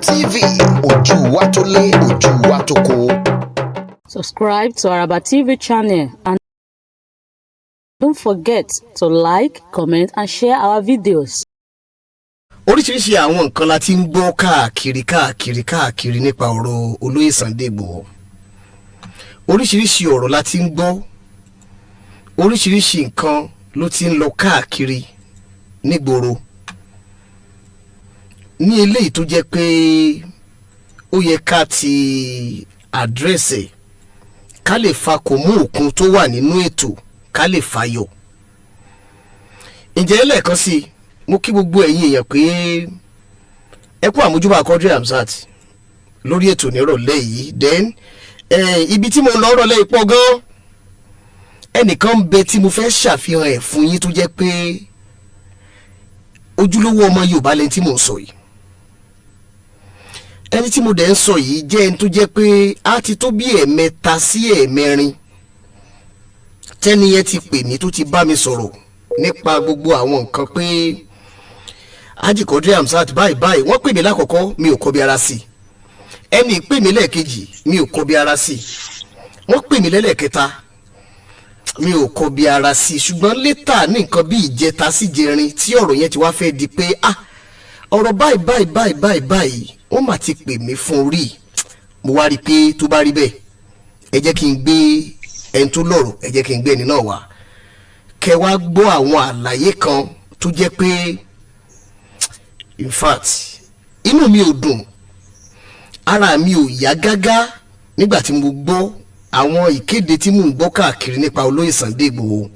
TV, ojú wa tó lé, ojú wa tó kó. Subscribe to Araba TV channel and don't forget to like, comment and share our videos. Oríṣiríṣi àwọn nǹkan la ti ń gbọ́ káàkiri nípa ọ̀rọ̀ olóyè Sunday Igboho. Oríṣiríṣi ọ̀rọ̀ la ti ń gbọ́. Oríṣiríṣi nǹkan ló ti ń lọ káàkiri nígboro. Ní eléyìí tó jẹ́ pé ó yẹ ká ti àdírẹ́sì ká lè fa kò mú òkun tó wà nínú ètò ká lè fàyọ. Ǹjẹ́ lẹ́ẹ̀kan sí mo kí gbogbo ẹ̀yin èèyàn pé ẹ kú àmójúbà Quadri Hamzat lórí ètò nírọ̀lẹ́ yìí. Then ibi tí mo lọ rọ̀lẹ́ ipò gan ẹnìkan ń bẹ tí mo fẹ́ ṣàfihàn ẹ̀ fún yín tó jẹ́ pé ojúlówó ọmọ Yorùbá lẹ́ni tí mo ń sọ yìí. Ẹni tí mo dẹ̀ ń sọ yìí jẹ́ ẹni tó jẹ́ pé á ti tó bí ẹ̀mẹ́ta sí ẹ̀mẹ́rin tẹ́ni yẹn ti pè mí tó ti bá mi sọ̀rọ̀ nípa gbogbo àwọn nǹkan pé Haji Quadri Hamzat báyìí wọ́n pè mí lákọ̀ọ́kọ́ mi ò kọbi ara sí ẹni pè mí lẹ́ẹ̀kejì mi ò kọbi ara sí wọ́n pè mí lẹ́lẹ́kẹta mi ò kọbi ara sí ṣùgbọ́n létà ní nǹkan bí ìjẹta sí jẹrin tí ọ̀rọ̀ yẹn ti wá fẹ́ di pé ọ̀rọ̀ báyìí wọ́n mà ti pè mí fún rí mo wá rí i pé tó bá rí bẹ́ẹ̀ ẹ jẹ́ kí n gbé ẹni tó lọ́rọ̀ ẹ jẹ́ kí n gbé ẹni náà wá kẹ́ wá gbọ́ àwọn àlàyé kan tó jẹ́ pé in fact inú mi ò dùn ara mi ò yá gágá nígbà tí mo gbọ́ àwọn ìkéde tí mò ń gbọ́ káàkiri nípa olóyè Sunday Igboho.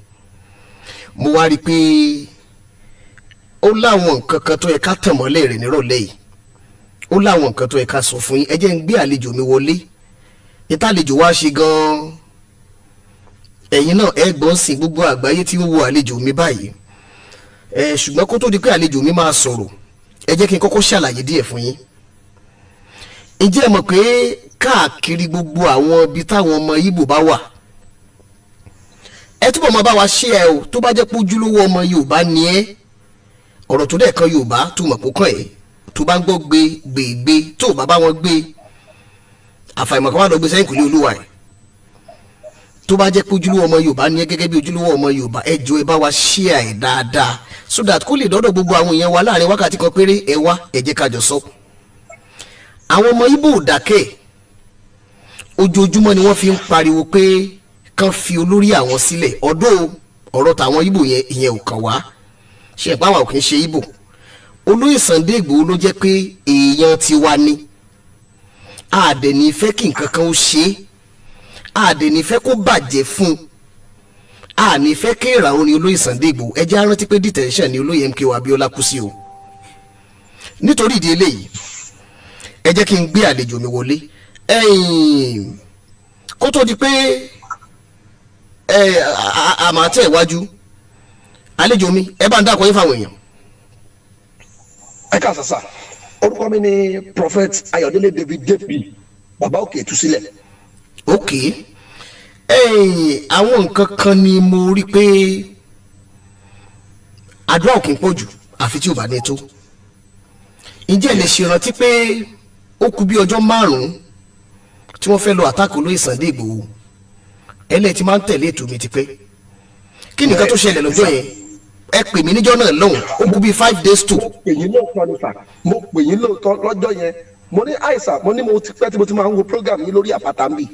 Mo wá rí i pé ó láwọn nǹkan kan tó yẹ ká tàn mọ́lẹ̀ rẹ̀ nírọ̀lẹ́ yìí ó láwọn nǹkan tó yẹ ká sọ fún yín. Ẹ jẹ́ ń gbé àlejò mi wọlé ìtàlejò wá ṣe gan-an ẹ̀yin náà ẹ gbọ́n sí gbogbo àgbáyé tí ń wo àlejò mi báyìí. Ṣùgbọ́n kó tó di pé àlejò mi máa sọ̀rọ̀ ẹ jẹ́ kí n kọ́kọ́ ṣàlàyé díẹ̀ fún yín. Ǹjẹ́ ẹ mọ̀ pé káàkiri gbogbo àwọn ibi táwọn ọmọ Ìgbò bá wà ẹ túbọ̀ máa bá wa ṣe ẹ o tó bá jẹ́ pé ojúlówó ọmọ Yorùbá ni ẹ ọ̀rọ̀ tó dẹ̀ kan Yorùbá tó mọ̀ pé kàn ẹ́ tó bá ń gbọ́ gbé tó bá bá wọn gbé àfàìmọ̀ kan wà lọ gbé sẹ́yìn kùlé olúwa ẹ̀ tó bá jẹ́ pé ojúlówó ọmọ Yorùbá ni ẹ gẹ́gẹ́ bí ojúlówó ọmọ Yorùbá ẹ jọ̀ọ́ ẹ bá wa ṣe ẹ dáadáa so that kó lè dọ́dọ̀ gbogbo àwọn èèyàn wa láàrin wákàtí kan péré ẹ wá ẹ jẹ́ ká jọ sọ. Àwọn ọmọ Ìgbò ò dákẹ́ ojoojúmọ́ ni wọ́n fi ń pariwo pé kán fi olórí àwọn sílẹ̀ ọ̀rọ̀ tàwọn Ìgbò ìyẹn ò kàn wá ṣe ẹ̀pá wa ò kì í ṣe Ìgbò. Olóyè Sunday Igboho ló jẹ́ pé èèyàn ti wá ní àdẹ̀ní fẹ́ kí nǹkan kan ó ṣe àdẹ̀ní fẹ́ kó bàjẹ́ fún àní fẹ́ kí ìrà orin olóyè Sunday Igboho ẹ jẹ́ á rántí pé detention ni olóyè MKO Abiola kú sí o. Nítorí ìdí eléyìí ẹ jẹ́ kí n gbé àlejò mi wọlé kó tó di pé àmà tẹ̀ iwájú àlejò mi ẹ bá ń dákọ̀ yín fáwọn èèyàn. Ẹ káàsán sà, orúkọ mi ni Prophet Ayọ̀délé David JP bàbá òkè ìtúsílẹ̀. Ok àwọn nǹkan kan ni mo rí pé àdúrà ò kì í pọ̀ jù àfi tí ò bá ní tó. Ǹjẹ́ ẹ lè ṣèrántí pé ó kù bí ọjọ́ 5 tí wọ́n fẹ́ lọ àtàkì olóyè Sunday Igboho ẹlẹ́ ti máa ń tẹ̀lé ètò mi ti pé kí nìkan tó ṣẹlẹ̀ lọ́jọ́ yẹn ẹ pè mí níjọ́ náà lọ́hùn ó kù bí 5 days tó. mo pè yín lóòótọ́ lọ́jọ́ yẹn mo ní àìsàn mo ní mo ti pẹ́ tí mo ti máa ń wo program yín lórí àpáta mi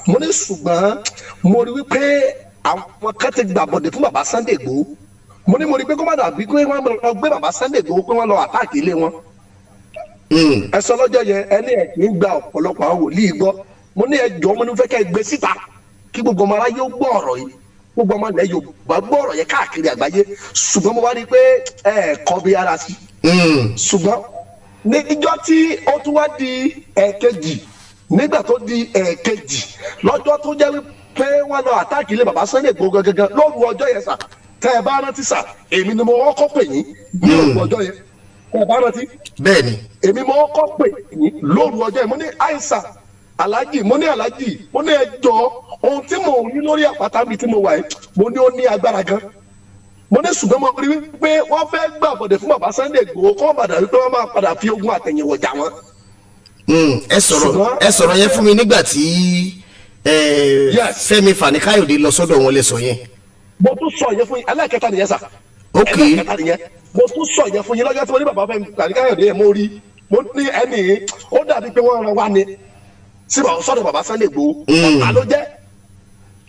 mo ní ṣùgbọ́n mo rí wípé àwọn kan ti gbàbọ̀dẹ̀ fún bàbá Sunday Igboho mo rí pé kó má dàbí pé wọ́n lọ gbé bàbá Sunday Igboho pé wọ́n lọ àtàkì ilé wọn. Ẹ sọ lọ́jọ́ yẹn ẹni ẹ̀ kì í gba ọ̀pọ̀lọpọ̀ àwọn wòlíì gbọ́ mo ní ẹjọ́ mo ní fẹ́ kẹ́ ẹ gbé síta kí gbogbo ọmọ aráyé ó gbọ́ ọ̀rọ̀ yìí gbogbo ọmọ ilẹ̀ Yorùbá gbọ́ ọ̀rọ̀ yẹn káàkiri àgbáyé ṣùgbọ́n mo wá rí i pé ẹ kọ́ bí ara sí. Ṣùgbọ́n níjọ́ tí ó tún wá di ẹ̀ẹ̀kejì nígbà tó di ẹ̀ẹ̀kejì lọ́jọ́ tó jẹ́ pé wọ́n lọ àtàkì ilé bàbá Sunday Igboho gangan lóru ọjọ́ yẹn sà tẹ́ ẹ bá rántí sà èmi ni mo kọ́kọ́ pè yín ní òru ọjọ́ yẹn tẹ́ ẹ bá rántí. Bẹ́ẹ̀ni. Èmi mo kọ́kọ́ pè yín lóru ọjọ́ yẹn mo ní àìsàn alájì mo ní ẹjọ́ ohun tí mo rí lórí àpáta mi tí mo wà yìí mo ní ó ní agbára gan mo ní ṣùgbọ́n mo rí wípé wọ́n fẹ́ gbà bọ̀dẹ̀ fún bàbá Sunday Igboho kọ́ bàdà wípé wọ́n máa padà fi ogun àtẹ̀yìnwó jà wọ́n ẹ sọ̀rọ̀ yẹn fún mi nígbà tí Fẹ́mi Fani Káyọ̀dé lọ sọ́dọ̀ wọn lẹ sọ yẹn. mo tún sọ yẹn fún yín ẹlẹ́kẹta nìyẹn sà. ok ẹlẹ́kẹta nìyẹn mo tún sọ yẹn fún yín lọ́jọ́ tí mo ní bàbá Fẹ́mi Fani Káyọ̀dé yẹn mo rí mo ní ẹni ó dàbí pé wọ́n ran wa ni sí sọ́dọ̀ bàbá Sunday Igboho ọ̀tá ló jẹ́.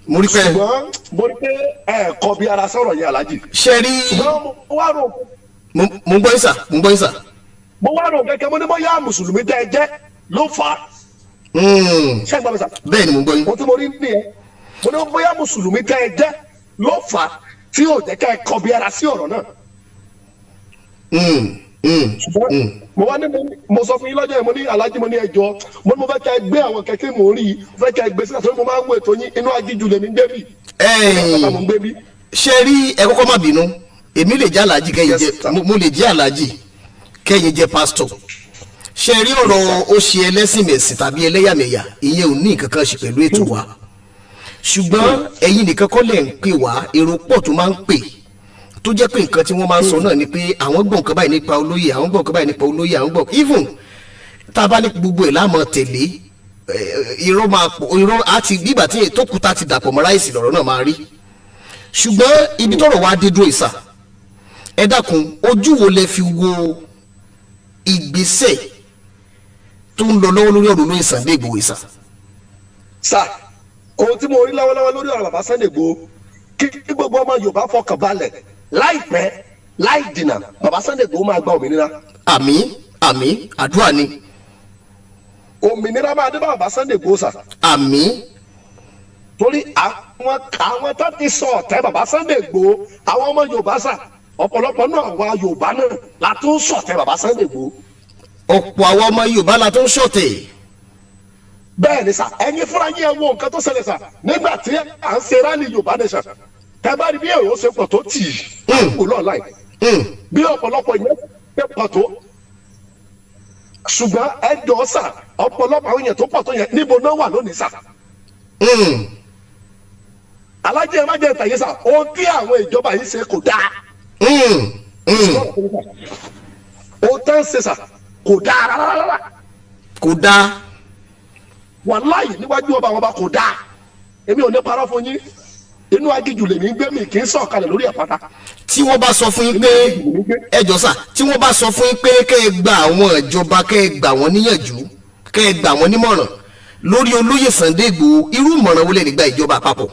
mo rí pé ṣùgbọ́n mo rí pé ẹ̀ẹ̀kọ́ bí ara sọ̀rọ̀ yẹn alájì. ṣe rí ṣùgbọ́n mo wá rò. mo ń gbọ́ yín sà mo wá rò kẹ́kẹ́ mo ní bóyá mùsùlùmí tẹ́ ẹ jẹ́ ló fà á. ṣé ẹ gbọ́ mi sà. bẹ́ẹ̀ ni mo gbọ́ yín. mo tí mo rí nìyẹn mo ní bóyá mùsùlùmí tẹ́ ẹ jẹ́ ló fà á tí yóò jẹ́ ká ẹ kọ́ bí ara sí ọ̀rọ̀ náà. ṣùgbọ́n mo wá ní mo sọ fún yín lọ́jọ́ yẹn mo ní alájí mo ní ẹjọ́ mo ní mo fẹ́ kẹ́ ẹ gbé àwọn kẹ̀kẹ́ mò ń rí i fẹ́ kẹ́ ẹ gbé sílẹ̀ torí mo máa ń wo ètò yín inú ajíjù lèmi ń gbé bí. ṣe rí ẹ kọ́kọ́ má bínú èmi lè jẹ́ alájí kẹ́yìn jẹ́ mo lè jẹ́ alájí kẹ́yìn jẹ́ pásítọ̀ ṣe rí ọ̀rọ̀ ó ṣe ẹlẹ́sìn mẹ̀sìn tàbí ẹlẹ́yàmẹ̀yà ìyẹn ò ní nǹkan kan ṣe pẹ̀lú ètò wa ṣùgbọ́n ẹ̀yin nìkan kọ́ lẹ̀ ń pè wá èrò pọ̀ tó máa ń pè tó jẹ́ pé nǹkan tí wọ́n máa ń sọ náà ni pé àwọn gbọ́ nǹkan báyìí nípa olóyè àwọn gbọ́ nǹkan báyìí nípa olóyè àwọn gbọ́ even tá a bá ní gbogbo ẹ̀ láàmú tẹ̀lé irọ́ máa pọ̀ irọ́ àti gbígbà tí ètò kúta ti dàpọ̀ mọ́ ráìsì lọ́rọ̀ náà máa rí ṣùgbọ́n ibi tọ́rọ̀ wá dé dúró ìsà ẹ dákun ojú wo lẹ fi wo ìgbésẹ̀ tó ń lọ lọ́wọ́ lórí ọ̀rọ̀ lórí Sunday Igboho ìsà. sà ohun tí mo rí lọ́wọ́lọ́wọ́ lórí ọ̀rọ̀ bàbá Sunday Igboho kí gbogbo ọmọ Yorùbá fọkàn balẹ̀ láìpẹ́ láì dìnà bàbá Sunday Igboho máa gba òmìnira. àmín àdúrà ni. òmìnira máa dé bá bàbá Sunday Igboho sà. àmín. torí àwọn tó ti sọ ọ̀tẹ̀ bàbá Sunday Igboho àwọn ọmọ Yorùbá sà ọ̀pọ̀lọpọ̀ náà wà Yorùbá náà la tún sọ̀tẹ̀ bàbá Sunday Igboho. ọ̀pọ̀ àwọn ọmọ Yorùbá la tún sọ̀tẹ̀. bẹ́ẹ̀ ni sà ẹ̀yin fúnra yín ẹ wo nǹkan tó ṣẹlẹ̀ sà nígbà tí à ń ṣe rálì Yorùbá nation tẹ́ bá rí bí èrò ṣe pọ̀ tó tì í kò lọ́ọ̀ láì bí ọ̀pọ̀lọpọ̀ yẹn ṣe pọ̀ tó ṣùgbọ́n ẹ jọ sà ọ̀pọ̀lọpọ̀ àwọn yẹn tó pọ̀ tó yẹn níbo náà wà lónìí sà. alájẹ ẹ má jẹ ìtàyè sà ohun tí àwọn ìjọba yìí ṣe kò dáa. ohun tẹ́ ń ṣe sà kò dáa rárá. kò dáa. wàláyé níwájú ọba àwọn ọba kò dáa èmi ò ní parọ́ fún yín inú agíjù lèmi ń gbé mi kì í sọ̀kalẹ̀ lórí àpáta. tí wọ́n bá sọ fún yín pé ẹjọ́ sà tí wọ́n bá sọ fún yín pé kẹ́ ẹ gba àwọn ìjọba kẹ́ ẹ gbà wọ́n níyànjú kẹ́ ẹ gbà wọ́n nímọ̀ràn lórí olóyè Sunday Igboho irú ìmọ̀ràn wo lè gba ìjọba àpapọ̀.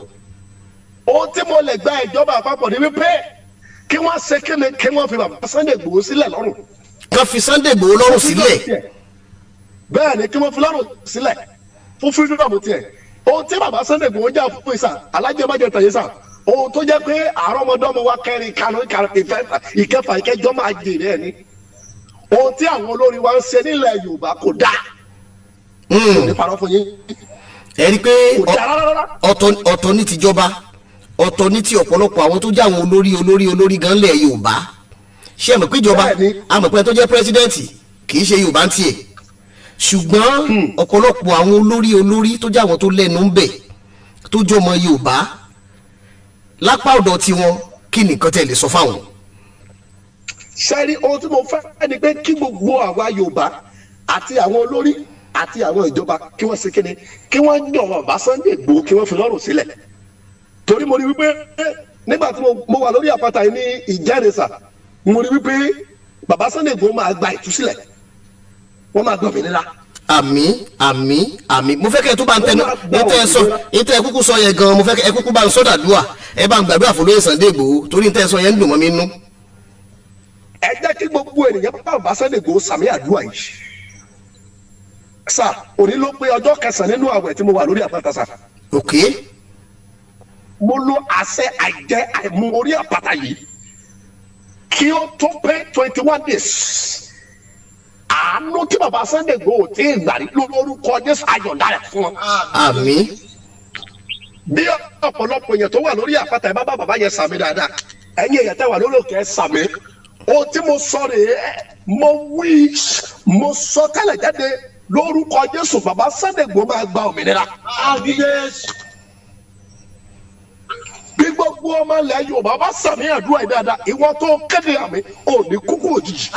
ohun tí mo lè gba ìjọba àpapọ̀ ni wípé kí wọ́n ṣe kíni kí wọ́n fi bàbá Sunday Igboho sílẹ̀ lọ́rùn. kan fi Sunday Igboho lọ́rùn sílẹ̀. bẹ́ẹ̀ ni kí wọ́n fi lọ́rùn sílẹ̀ fún freedom tiẹ̀ ohun tí bàbá Sunday Igboho jà fún ìsà alájẹmájẹ tẹ̀yẹ sà ohun tó jẹ́ pé àrọ́mọdọ́mọ wa kẹrin kanu ìkẹfà ìkẹjọ máa jèrè ẹ̀ ni ohun tí àwọn olórí wa ń ṣe nílẹ̀ Yorùbá kò dáa. kò ní parọ́ fún yín. ẹ rí i pé ọ̀tọ̀ ní tìjọba ọ̀tọ̀ ní ti ọ̀pọ̀lọpọ̀ àwọn tó jẹ́ àwọn olórí gan lẹ̀ Yorùbá ṣé ẹ mọ̀ pé ìjọba amọ̀pẹ́ tó jẹ́ pírẹsidẹ́ǹtì kì í ṣe Yorùbá ń tiẹ̀ ṣùgbọ́n ọ̀pọ̀lọpọ̀ àwọn olórí tó jẹ́ àwọn tó lẹ́nu ń bẹ̀ tó jẹ́ ọmọ Yorùbá lápá ọ̀dọ̀ tiwọn kí nìkan tẹ́ lè sọ fáwọn. sẹ́rí ohun tí mo fẹ́ ni pé kí gbogbo àwa Yorùbá àti àwọn olórí àti àwọn ìjọba kí wọ́n ṣe kíni kí wọ́n yàn bàbá Sunday Igboho kí wọ́n fi lọ́rùn sílẹ̀ torí mo rí wípé nígbà tí mo wà lórí àpáta yìí ní Ìjẹ̀rẹ̀sà mo rí wípé bàbá Sunday Igboho máa gba ìtúsílẹ̀ wọ́n máa gbọ́ òmìnira. àmín mo fẹ́ kẹ́ ẹ tó bá ń tẹnu ètò ẹ kúkú sọ yẹn gan mo fẹ́ kẹ́ ẹ kúkú bá ń sọ dàdúà ẹ bá ń gbàdúrà fún olóyè Sunday Igboho torí ní tẹ́ ẹ sọ yẹn ń dùn mọ́ mi nú. ẹ jẹ́ kí gbogbo ènìyàn bá bàbá Sunday Igboho sàmì àdúrà yìí. sà òní ló pé ọjọ́ 9 nínú àwẹ̀ tí mo wà lórí àpáta sà. ok. mo lo àṣẹ àìjẹ àìmu orí àpáta yìí kí ó tó pé 21 days. àánú tí bàbá Sunday Igboho tí ì gbàrí lórúkọ Jésù ayọ̀dá rẹ̀ fún wọn. àmín. bí ọ̀pọ̀lọpọ̀ èèyàn tó wà lórí àpáta ẹ̀ bá bá bàbá yẹn sàmì dáadáa ẹ̀yin èèyàn tẹ́ wà lórí òkè ẹ̀ sàmì. ohun tí mo sọ rèé mo sọ tẹ́lẹ̀ jáde lórúkọ Jésù bàbá Sunday Igboho máa gba òmìnira. bí gbogbo ọmọ ilẹ̀ Yorùbá bá sàmì àdúrà yìí dáadáa ìwọ tó kéde àmì ò ní kúkú òjijì.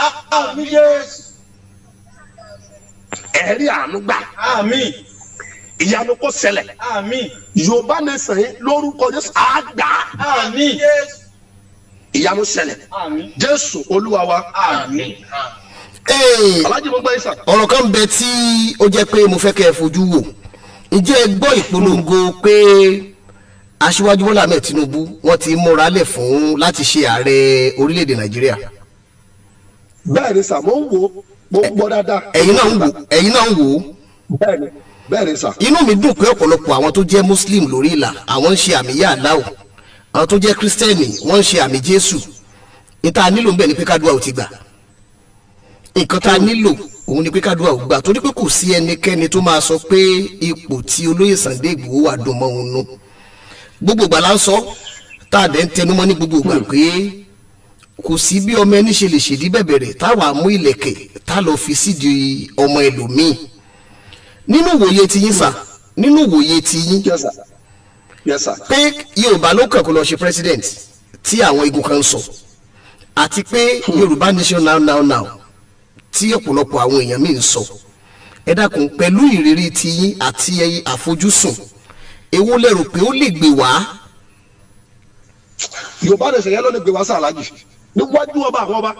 ẹ̀rí àánú gbà. Àmín. Ìyanu kó ṣẹlẹ̀. Àmín. Yorùbá nation yìí lórúkọ Jésù àgbà. Àmín. Ìyanu ṣẹlẹ̀. Àmín. Jésù Olúwa wa. Àmín. Alájí mo gbọ́ yín sà. ọ̀rọ̀ kan bẹ tí ó jẹ́ pé mo fẹ́ kẹ́ ẹ fojú wò. Ǹjẹ́ ẹ gbọ́ ìpolongo pé Aṣíwájú Bọ́lá Ahmed Tinubu wọ́n ti múra lẹ̀ fún láti ṣe ààrẹ orílẹ̀-èdè Nàìjíríà? Bẹ́ẹ̀ ni sà, mo ń wò ó, mo ń gbọ́ dáadáa. Ẹ̀yin náà ń wò ó. Bẹ́ẹ̀ ni sà. Inú mi dùn pé ọ̀pọ̀lọpọ̀ àwọn tó jẹ́ Muslim lórí ìlà àwọn ń ṣe àmì yá aláwò, àwọn tó jẹ́ Kristẹni wọ́n ń ṣe àmì Jésù. Níta nílò ń bẹ̀ ni pé kádùá ò ti gbà. Nǹkan tá a nílò òun ni pé kádùá ò gbà, torí pé kò sí ẹnikẹ́ni tó máa sọ pé ipò tí olóyè Sunday Igboho wà dùn mọ́ òun nú. Gbogbo ìgbà la ń sọ tá a dẹ̀ ń tẹnumọ́ ní gbogbo ìgbà pé kò sí bí ọmọ ẹni ṣe lè ṣèdí bẹ̀bẹ̀rẹ̀ táwa mú ìlẹ̀kẹ̀ tá lọ fi sídìí ọmọ ẹlòmíì. Nínú ìwòye tiyín sà, nínú ìwòye tiyín Yes sir. pé Yorùbá ló kàn kó lọ ṣe president tí àwọn igun kan ń sọ, àti pé Yorùbá nation now tí ọ̀pọ̀lọpọ̀ àwọn èèyàn míì ń sọ, ẹ dákun pẹ̀lú ìrírí tiyín àti àfojúsùn èwo lẹ rò pé ó lè gbé wá? Yorùbá nation yẹn ló lè gbé wá sà Alájí níwájú ọba àwọn ọba.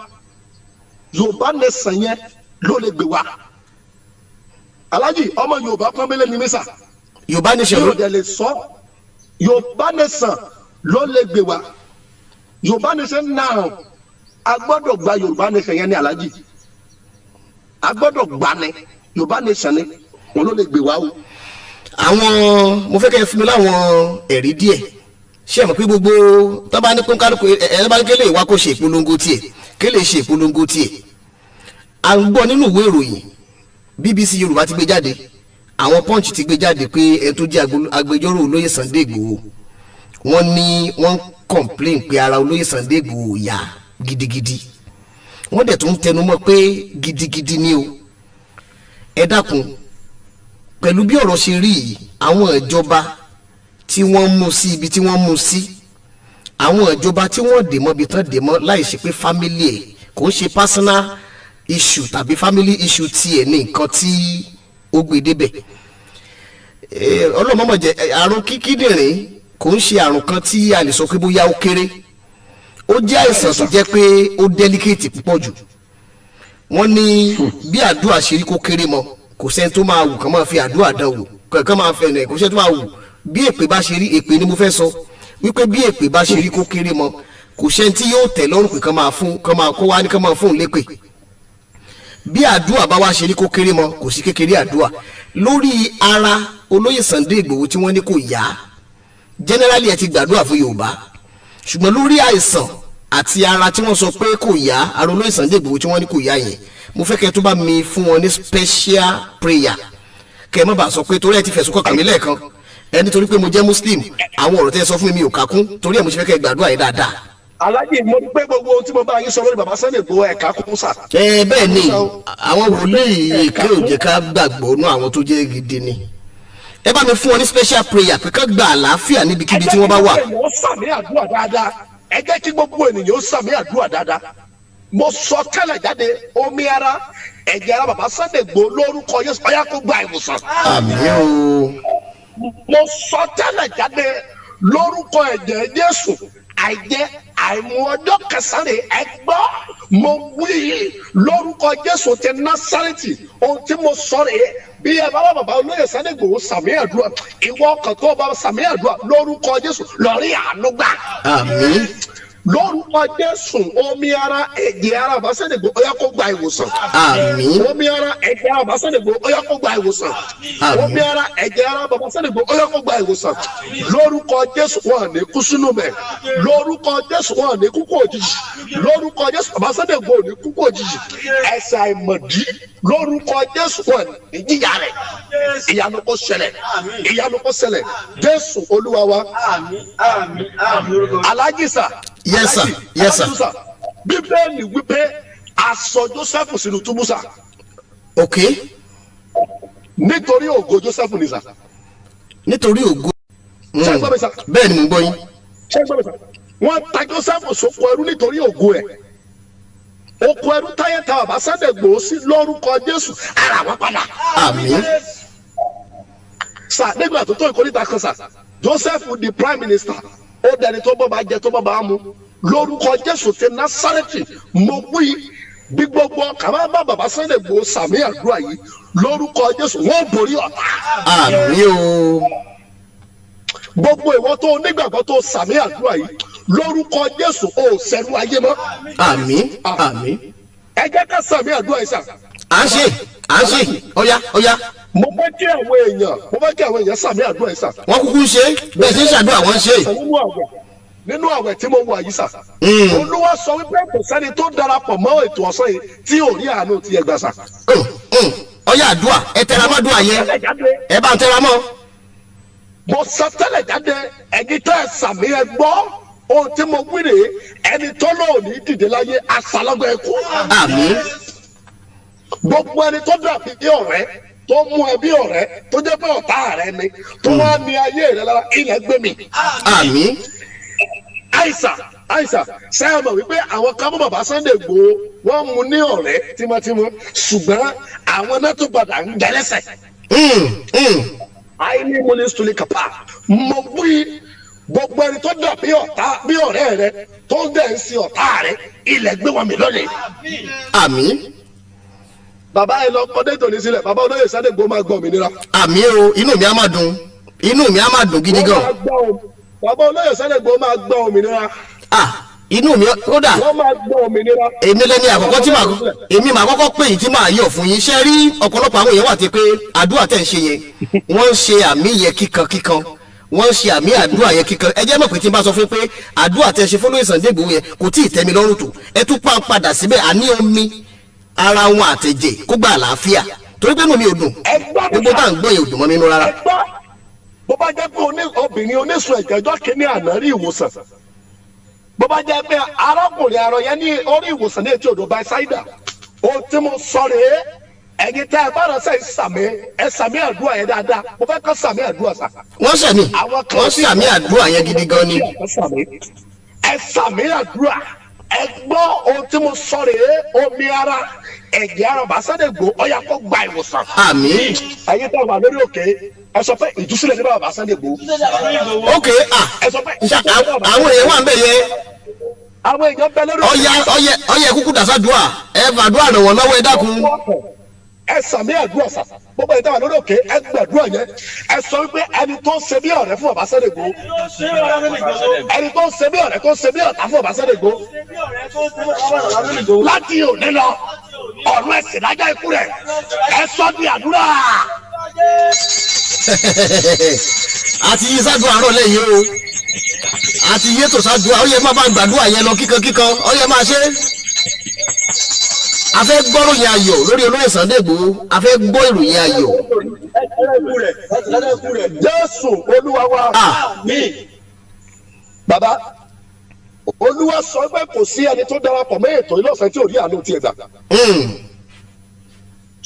Yorùbá nation yẹn ló lè gbé wá. Alájí ọmọ Yorùbá pọ́nbélé ni mí sà. Yorùbá nation yóò dẹ̀ lè sọ Yorùbá nation ló lè gbé wá. Yorùbá nation now a gbọ́dọ̀ gba Yorùbá nation yẹn ní Alájí, a gbọ́dọ̀ gbà ní Yorùbá nation ni wọn ló lè gbé wá o. Àwọn mo fẹ́ kẹ́ ẹ fún mi láwọn ẹ̀rí díẹ̀. Ṣé ẹ mọ̀ pé gbogbo tó bá ní kó kálukú ẹ bá ní kélé ìwá kó ṣe ìpolongo tiẹ̀ kélé ṣe ìpolongo tiẹ̀. À ń gbọ́ nínú ìwé ìròyìn BBC Yorùbá ti gbé jáde, àwọn Punch ti gbé jáde pé ẹ tó jẹ́ agbẹjọ́rò olóyè Sunday Igboho wọ́n ní wọ́n complain pé ara olóyè Sunday Igboho yá gidigidi. Wọ́n dẹ̀ tún tẹnumọ́ pé gidigidi ni o. Ẹ dákun pẹ̀lú bí ọ̀rọ̀ ṣe rí yìí, àwọn ìjọba tí wọ́n mú sí ibi tí wọ́n mú sí, àwọn ìjọba tí wọ́n dè mọ́ ibi tán dè mọ́ láì ṣe pé family ẹ̀ kò ń ṣe personal issue tàbí family issue tiẹ̀ ní nǹkan tí ó gbé débẹ̀. Ọlọ́mọ̀mọ̀ jẹ́ àrùn kíndìnrín kò ń ṣe àrùn kan tí a lè sọ pé bóyá ó kéré, ó jẹ́ àìsàn tó jẹ́ pé ó delicate púpọ̀ jù. Wọ́n ní bí àdúrà ṣe rí kó kéré mọ́ kò sẹ́ni tó máa wù kán máa fi àdúrà dán wò kán máa fẹ́ ẹ̀ kò sẹ́ni tó máa wù. Bí èpè bá ṣe rí, èpè ni mo fẹ́ sọ wípé bí èpè bá ṣe rí kó kéré mọ́ kò sẹ́ni tí yóò tẹ̀ lọ́rùn pé kán máa kó wá ní kán máa fún un lépè. Bí àdúrà bá wá ṣe rí kó kéré mọ́ kò sí kékeré àdúrà. Lórí ara olóyè Sunday Igboho tí wọ́n ní kò yá, generally ẹ ti gbàdúrà fún Yorùbá, ṣùgbọ́n lórí àìsàn àti ara tí wọ́n sọ pé kò yá, ara olóyè Sunday Igboho tí wọ́n ní kò yá yẹn, mo fẹ́ kẹ́ tó bá mi fún wọn ní special prayer kẹ́ ẹ má bàa sọ pé torí ẹ ti fẹ̀sùn kàn mí lẹ́ẹ̀kan ẹni torí pé mo jẹ́ Muslim àwọn ọ̀rọ̀ tẹ́ ẹ sọ fún mi ò kákún, torí ẹ mo ṣe fẹ́ kẹ́ ẹ gbàdúrà yìí dáadáa. Alájí mo ní pé gbogbo ohun tí mo bá yín sọ lórí bàbá Sunday Igboho ẹ̀ka kún sà. Bẹ́ẹ̀ ni àwọn wòlíì èké ò jẹ́ ká gbàgbọ́ nú àwọn tó jẹ́ gidi ni. Ẹ bá mi fún wọn ní special prayer pé ká gba àlàáfíà níbikíbi tí wọ́n bá wà. ẹ jẹ́ kí gbogbo ènìyàn sàmì àdúrà dáadáa. Ẹ jẹ́ kí gbogbo ènìyàn sàmì àdúrà dáadáa. Mo sọ tẹ́lẹ̀ jáde omi ara ẹ̀jẹ̀ ara bàbá Sunday Igboho lórúkọ Jésù ó yá kó gba ìwòsàn. Àmín o. Mo sọ tẹ́lẹ̀ jáde lórúkọ ẹ̀jẹ̀ Jésù àìjẹ́ àìmú ọjọ́ kẹsàn-án ẹgbọ́ mo wí lórúkọ Jésù ti Násárẹ́tì ohun tí mo sọ rèé bí ẹ bá wà bàbá olóyè Sunday Igboho sàmì àdúrà ìwọ ọkàn tó bá sàmì àdúrà lórúkọ Jésù lórí àánú gbà. Àmín. Lórúkọ Jésù omi ara ẹ̀jẹ̀ ara bàbá Sunday Igboho ó yá kó gba ìwòsàn. Àmín. Omi ara ẹ̀jẹ̀ ara bàbá Sunday Igboho ó yá kó gba ìwòsàn. Omi ara ẹ̀jẹ̀ ara bàbá Sunday Igboho ó yá kó gba ìwòsàn. Lórúkọ Jésù wọn ní kú sínú mẹ́. Lórúkọ Jésù wọn ní kúkú òjijì. Lórúkọ Jésù bàbá Sunday Igboho ní kúkú òjijì. Ẹ̀ṣẹ̀ àìmọ̀dí lórúkọ Jésù wọn ní jíjà rẹ̀. Ìyanu kó ṣẹlẹ̀. Ìyanu kó ṣẹlẹ̀. Jésù Olúwa wa. Alájí sà. Yes sir. Yes sir. Bíbélì wípé aṣọ Joseph sínú túbú sà. Okay. Nítorí ògo Joseph ni sà. Nítorí ògo. Ṣé ẹ gbọ́ mi sà? Bẹ́ẹ̀ ni mo gbọ́ yín. Ṣé ẹ gbọ́ mi sà? Wọ́n ta Joseph sóko ẹrú nítorí ògo ẹ̀. oko ẹrú táyé ta bàbá Sunday Igboho sí lórúkọ Jésù ara wọn padà. àmín. sà nígbà tó tó ìkórìtà kan sà Joseph the prime minister ó dẹni tó bọ́ bá jẹ tó bọ́ bá mu lórúkọ Jésù ti Násárẹ́tì mo wí bí gbogbo kàmá bá bàbá Sunday Igboho sàmì àdúrà yìí lórúkọ Jésù wọ́n borí ọ̀tá. àmín o. gbogbo ìwọ tó nígbàgbọ́ tó sàmì àdúrà yìí lórúkọ Jésù ò sẹ́nu ayé mọ́. àmín àmín. ẹ jẹ́ ká sàmì àdúrà yìí sà. à ń ṣe ọ̀yá ọ̀yá. mo fẹ́ kí àwọn èèyàn sàmì àdúrà yìí sà. wọ́n kúkú ń ṣe bẹ́ẹ̀ ṣe ń ṣàdúrà wọ́n ń ṣe. nínú àwẹ̀ tí mo wà yìí sà. Olúwa sọ wípé kò sẹ́ni tó darapọ̀ mọ́ ètò ọ̀sán yìí tí ò rí àánú ti ẹgbà sà. ọ̀yá àdúrà ẹ tẹra mọ́ àdúrà yẹn ẹ bá ń tẹra mọ́. mo sọ tẹ́lẹ̀ jáde ẹ̀yin tẹ́ ẹ sàmì ẹ gbọ́ ohun tí mo wí rèé ẹni tó lóò ní dìde láyé aṣálọ́gbọ̀ ẹ̀kú. àmín. gbogbo ẹni tó dàbí bí ọ̀rẹ́ tó mú ẹ bí ọ̀rẹ́ tó jẹ́ pé ọ̀tá rẹ ni tó wá ní ayé rẹ lára ilẹ̀ gbé mi. àmín. àìsà sẹ́yìn mọ̀ wípé àwọn kan mú bàbá Sunday Igboho wọ́n mú ní ọ̀rẹ́ tímọ́tímọ́ ṣùgbọ́n àwọn náà tó padà ń jẹ́lẹ́sẹ̀. àìní mo ní sùlẹ̀ kàpá mo wí gbogbo ẹni tó dà bí ọ̀rẹ́ rẹ tó ń dẹ̀ ń sin ọ̀tá rẹ ilẹ̀ gbé wọn mi lónìí. àmín. bàbá ẹ lọ kọ́dé tòní sílẹ̀ bàbá olóyè Sunday Igboho máa gbọ́ òmìnira. àmín o inú mi á máa dùn gidi gan. bàbá olóyè Sunday Igboho máa gbọ́ òmìnira. inú mi kódà wọ́n máa gbọ́ òmìnira. èmi lẹ́ni àkọ́kọ́ tí èmi máa kọ́kọ́ pè yín tí máa yọ̀ fún yín ṣe rí ọ̀pọ̀lọpọ̀ àwọn èèyàn wà tí pé àdúrà tẹ̀ ń ṣe yẹn wọ́n ń ṣe àmì yẹn kíkan wọ́n ń ṣe àmì àdúrà yẹn kíkan ẹ jẹ́ mọ̀ pé tí n bá sọ fún pé àdúrà tẹ̀ ṣe fólóyè Sunday Igboho yẹn kò tí ì tẹ́ mi lọ́rùn tó ẹ tún padà síbẹ̀ àní omi ara wọn àtẹ̀jẹ̀ kó gba àlàáfíà torí pé inú mi ò dùn gbogbo tá à ń gbọ́ yẹn ò dùn mọ́ mi nínú rárá. bó bá jẹ́ pé obìnrin oníṣun ẹ̀jẹ̀jọ́ kìíní àná rí ìwòsàn bó bá jẹ́ pé arákùnrin arọ yẹn ní orí ìwòsàn ní etí odò báyìí ohun tí mo sọ rèé ẹ̀yin tẹ́ ẹ bá rẹ̀ sẹ́ sàmì àdúrà yẹn dáadáa mo fẹ́ kọ́ sàmì àdúrà sà. wọ́n sàmì àdúrà yẹn gidi gan ni. ẹ sàmì àdúrà ẹ gbọ́ ohun tí mo sọ rèé omi ara ẹ̀jẹ̀ ara bàbá Sunday Igboho ọ̀yà kó gba ìwòsàn. àmín. ẹ̀yin tẹ́ wà lórí òkè ẹ sọ pé ìdúsílẹ̀ ní bàbá Sunday Igboho. ok àwọn èèyàn wà ń bẹ̀ yẹn. àwọn èèyàn bẹ lórí òkè. ọyẹ kúkú dàsádùá ẹ fàdúrà ràn wọ́n lọ́wọ́ ẹ dákun. ẹ sàmì àdúrà sà gbogbo ẹ̀ dáwà lórí òkè ẹ gbàdúrà yẹn ẹ sọ wípé ẹni tó ń ṣe bí ọ̀rẹ́ fún bàbá Sunday Igboho ẹni tó ń ṣe bí ọ̀rẹ́ tó ń ṣe bí ọ̀tá fún bàbá Sunday Igboho láti òní lọ ọ̀run ẹ̀sìn lájà ikú rẹ̀ ẹ sọ di àdúrà. àti yí sádùn àárọ̀ lẹ́yìn o àti yé tó sádùn ó yẹ má bá gbàdúrà yẹn lọ kíkan ó yẹ máa ṣe. a fẹ́ gbọ́ ìròyìn ayọ̀ lórí olóyè Sunday Igboho a fẹ́ gbọ́ ìròyìn ayọ̀. Jésù Olúwa wa. àmín. bàbá Olúwa sọ pé kò sí ẹni tó darapọ̀ mọ́ ètò ìlọ́sẹ̀ tí ò rí àánú tiẹ̀ gbà.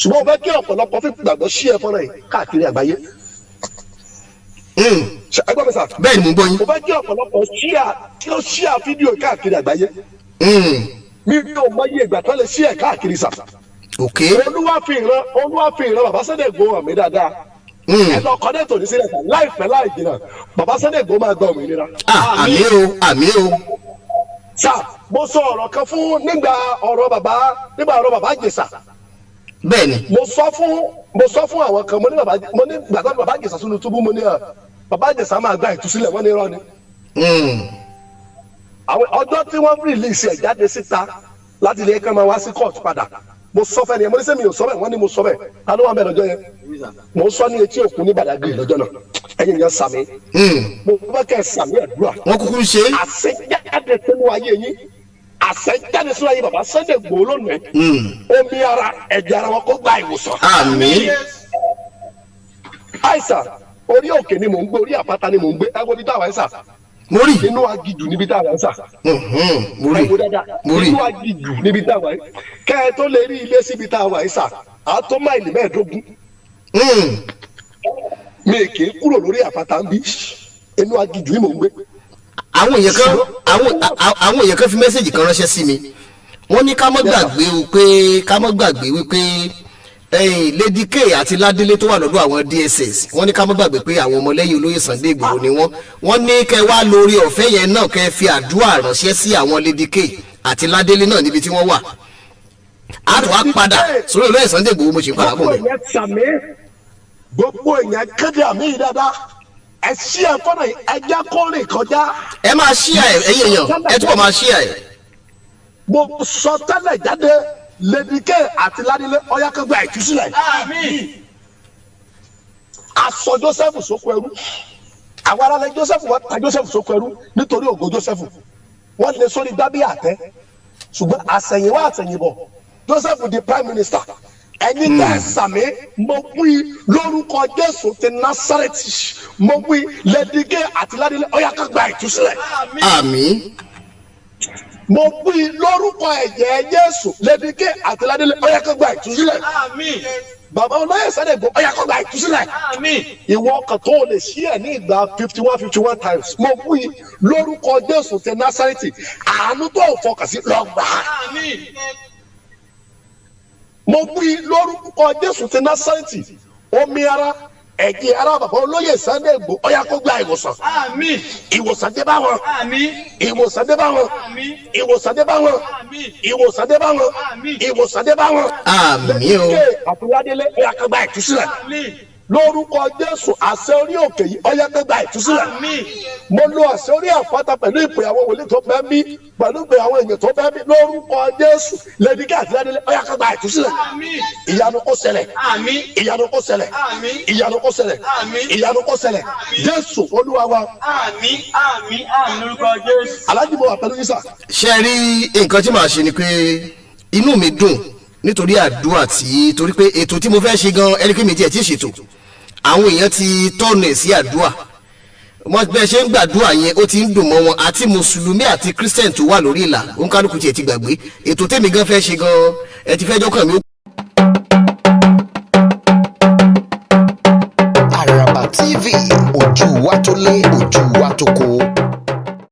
ṣùgbọ́n o fẹ́ kí ọ̀pọ̀lọpọ̀ fi gbàgbọ́ sí ẹ fọ́nrán yìí káàkiri àgbáyé. ẹgbẹ́ mi sà. bẹ́ẹ̀ ni mo gbọ́ yín. o fẹ́ kí ọ̀pọ̀lọpọ̀ ṣíà fídíò káàkiri àgbáyé. mi ò mọ iye ìgbà tó lè ṣí ẹ̀ káàkiri sà. ok. Olúwa fi ìran bàbá Sunday Igboho hàn mí dáadáa. ẹ lọ kọ́ dẹ́tò ní sílẹ̀ sà láìpẹ́ láì jìnnà bàbá Sunday Igboho máa gba òmìnira. àmín o. sà mo sọ ọ̀rọ̀ kan fún nígbà ọ̀rọ̀ bàbá Ìjẹ̀ṣà. bẹ́ẹ̀ni. mo sọ fún àwọn kan mo ní gbàtà bàbá Ìjẹ̀ṣà sínú túbú mo ní bàbá Ìjẹ̀ṣà máa gba ìtúsílẹ̀ wọ́n ní irọ́ ni. àwọn ọjọ́ tí wọ́n rìlíìsì ẹ̀ jáde síta láti ilé ẹ̀ka máa wá sí court padà mo sọ fẹ́ ni ẹ̀ mo ní sẹ́mi ò sọ bẹ́ẹ̀ wọ́n ní mo sọ bẹ́ẹ̀ ta ló wà bẹ́ẹ̀ lọ́jọ́ yẹn mo sọ ní etí òkun ní Badagry lọ́jọ́ náà ẹ̀yin yẹn sàmì mo fẹ́ kẹ́ sàmì àdúrà wọ́n kúkú ń ṣe. àṣẹjáde sínú ayé yín àṣẹjáde sínú ayé bàbá Sunday Igboho lónìí omi ara ẹ̀jẹ̀ ara wọn kó gba ìwòsàn. àmín. àìsàn orí òkè ni mò ń gbé orí àpáta ni mò ń gbé ẹ wo bí táwa ẹ sà. mo rí. inú agijù níbi táwa ẹ sà. mo rí. inú agijù níbi táwa ẹ kẹ́ ẹ tó lè rí ilé síbi táwa ẹ sà á tó máìlì 15. mi kì í kúrò lórí àpáta ń bí inú agijù ni mò ń gbé. àwọn èèyàn kan fi mẹ́sẹ̀gì kan ránṣẹ́ sí mi wọ́n ní ká má gbàgbé wípé Lady K àti Ládélé tó wà lọ́dọ̀ àwọn DSS wọ́n ní ká má gbàgbé pé àwọn ọmọlẹ́yìn olóyè Sunday Igboho ni wọ́n ní kẹ́ wá lórí ọ̀fẹ́ yẹn náà kẹ́ fi àdúrà ránṣẹ́ sí àwọn Lady K àti Ládélé náà níbi tí wọ́n wà á tún wá padà sórí olóyè Sunday Igboho mo ṣe padà bọ̀ mí. gbogbo èèyàn kéde àmì yìí dáadáa ẹ ṣí ẹ fọ́nà ẹ jẹ́ kó rìn kọjá. ẹ máa ṣí ẹ ẹ̀yin èèyàn ẹ túbọ̀ máa ṣí ẹ. mo sọ tẹ́lẹ̀ jáde Lady K àti Ládélé ọ̀yá kan gba ìtúsílẹ̀. aṣọ Joseph sóko ẹrú àwọn aráàlú Joseph wọ́n ta Joseph sóko ẹrú nítorí ògo Joseph wọ́n lè sórí dábìá àtẹ ṣùgbọ́n àsẹ̀yìnwá àsẹ̀yìnbọ̀ Joseph di prime minister ẹni tẹ ẹ sàmì mo wí lórúkọ Jésù ti Násárẹ́tì mo wí Lady K àti Ládélé ọ̀yá kan gba ìtúsílẹ̀. àmín. mo wí lórúkọ ẹ̀jẹ̀ Jésù Lady K àti Ládélé ọ̀yá kan gba ìtúsílẹ̀. bàbá olóyè Sunday Igboho ọ̀yá kan gba ìtúsílẹ̀. ìwọ ọkàn tó o lè ṣí ẹ ní ìgbà 51 times mo wí lórúkọ Jésù ti Násárẹ́tì àánú tó o fọkàn sí lọ́gbà. mo wí lórúkọ Jésù ti Násárẹ́tì omi ara ẹ̀jẹ̀ ara bàbá olóyè Sunday Igboho ọ̀yá kó gba ìwòsàn. ìwòsàn dé bá wọn. ìwòsàn dé bá wọn. ìwòsàn dé bá wọn. ìwòsàn dé bá wọn. ìwòsàn dé bá wọn. àmín o. àti Ládélé ọ̀yá kó gba ìtúsílẹ̀. lórúkọ Jésù àṣẹ orí òkè yìí ọ̀yá kó gba ìtúsílẹ̀. mo lo àṣẹ orí àpáta pẹ̀lú ìpè àwọn wòlíì tó bẹ́ẹ̀ mí pẹ̀lú ìpè àwọn èèyàn tó bẹ́ẹ̀ mí lórúkọ Jésù Lady K àti Ládélé ọ̀yá kó gba ìtúsílẹ̀. ìyanu kó ṣẹlẹ̀. ìyanu kó ṣẹlẹ̀. ìyanu kó ṣẹlẹ̀. ìyanu kó ṣẹlẹ̀. Jésù Olúwa wa. àmín lórúkọ Jésù. Alhaji mo wà pẹ̀lú yín sà. ṣe rí nǹkan tí màá ṣe ni pé inú mi dùn nítorí àdúrà torí pé ètò tí mo fẹ́ ṣe gan ẹni pé mi tiẹ̀ tí ì ṣètò àwọn èèyàn ti tọ́nù ẹ̀ sí àdúrà wọ́n bẹ́ẹ̀ ṣe ń gbàdúrà yẹn ó ti ń dùn mọ́ wọn àti mùsùlùmí àti christian tó wà lórí ìlà òǹkálùkù tiẹ̀ ti gbàgbé ètò tèmi gan fẹ́ ṣe gan ẹ ti fẹ́ jọ́kàn mi. Àràbà TV ojú wa tó lé ojú wa tó kó.